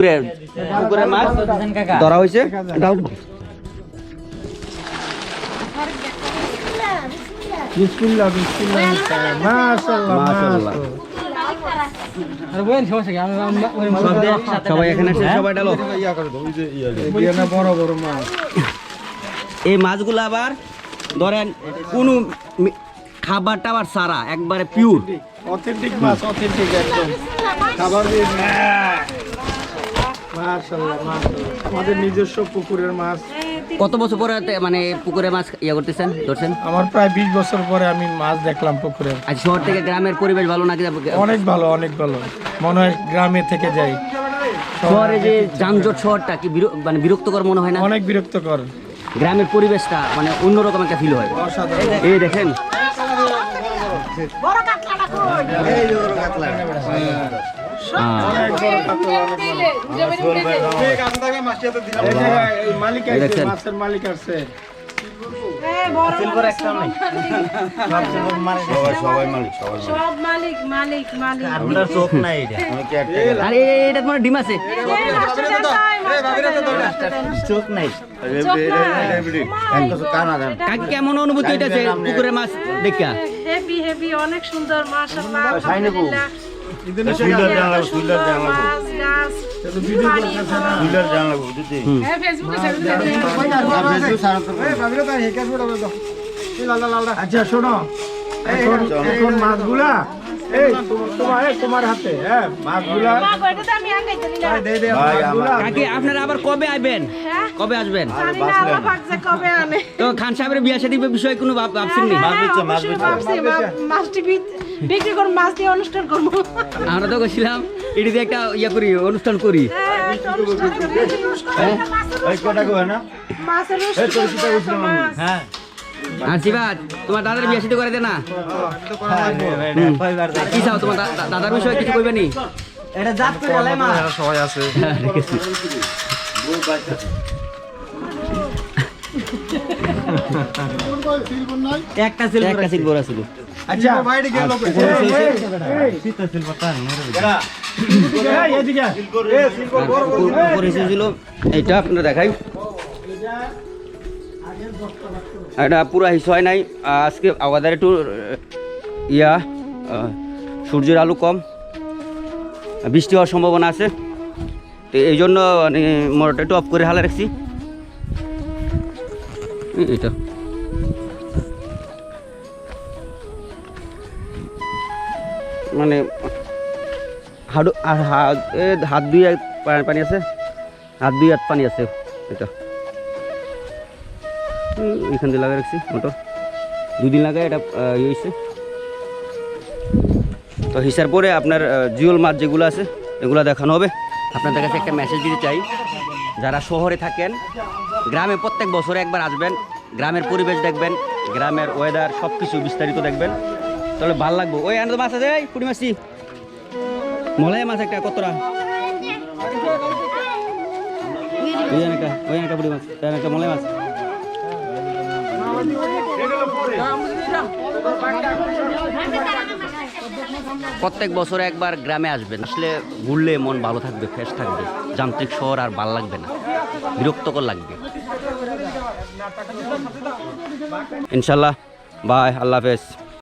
পুকুরের মাছ ধরা হয়েছে। বিসমিল্লাহ বিসমিল্লাহ মাশাআল্লাহ মাশাআল্লাহ। সবাই এখানে এসে সবাই ডালো। বড় বড় মাছ। এই মাছগুলো আবার ধরেন কোনো খাবার টাবার সারা একবারে পিওর অথেন্টিক মাছ, অথেন্টিক একদম খাবার দিয়ে। মাশাআল্লাহ মাশাআল্লাহ। আমাদের নিজস্ব পুকুরের মাছ। কত বছর পরে মানে পুকুরে মাছ করতেছেন ধরছেন? আমার প্রায় 20 বছর পরে আমি মাছ দেখলাম পুকুরে। আজ শহর থেকে গ্রামের পরিবেশ ভালো নাকি? অনেক ভালো, অনেক ভালো। মনে হয় গ্রামে থেকে যাই। শহরে যে যানজট শহরটা কি মানে বিরক্তকর মনে হয় না? অনেক বিরক্তকর। গ্রামের পরিবেশটা মানে অন্যরকম একটা ফিল হয়। এই দেখেন মাছের মালিক আছে। ডিম আছে কেমন অনুভূতি হইতেছে পুকুরের মাছ দেখা? অনেক সুন্দর মাশাআল্লাহ। আচ্ছা শোনো, এখন মাছগুলা তোমার হাতে। হ্যাঁ মাছগুলা আপনারা আবার কবে আসবেন? কবে আসবেন? তো খান সাহেবের বিয়া শাদী বিষয়ে কোনো ভাবছেন নি? আমরা তো গেছিলাম এটি দিয়ে একটা ইয়া করি, অনুষ্ঠান করি। হ্যাঁ আশীর্বাদ, তোমার দাদার বিয়া শাদী করে দে না? কি চাও তোমার দাদার বিষয়ে কিছু কইবে নি? সবাই আছে একটা সিলভার আছিল। আচ্ছা এইটা আপনারা দেখাই, এটা পুরা হিস হয় নাই আজকে। আমাদের একটু ইয়া সূর্যের আলো কম, বৃষ্টি হওয়ার সম্ভাবনা আছে, তো এই জন্য মোটরটা একটু অফ করে হালা রাখছি। এটা মানে হাত দুই পানি আছে, হাত দুই হাত পানি আছে। এটা এখান দিয়ে লাগাই রাখছি মোটর, 2 দিন লাগাই এটা ইয়ে হয়েছে। তো হিসার পরে আপনার জিওল মাছ যেগুলো আছে এগুলো দেখানো হবে। আপনাদের কাছে একটা মেসেজ দিতে চাই, যারা শহরে থাকেন, গ্রামে প্রত্যেক বছরে একবার আসবেন, গ্রামের পরিবেশ দেখবেন, গ্রামের ওয়েদার সব কিছু বিস্তারিত দেখবেন, তাহলে ভালো লাগবে। ওই আনন্দ মাছ আছে, এই পুঁটি মাছি, মলাই মাছ একটা কতটা, ওই একটা পুঁটি মাছ, একটা মলাই মাছ। প্রত্যেক বছরে একবার গ্রামে আসবেন, আসলে ঘুরলে মন ভালো থাকবে, ফ্রেশ থাকবে। যান্ত্রিক শহর আর ভালো লাগবে না, বিরক্তকর লাগবে। ইনশাল্লাহ, বাই, আল্লাহ হাফেজ।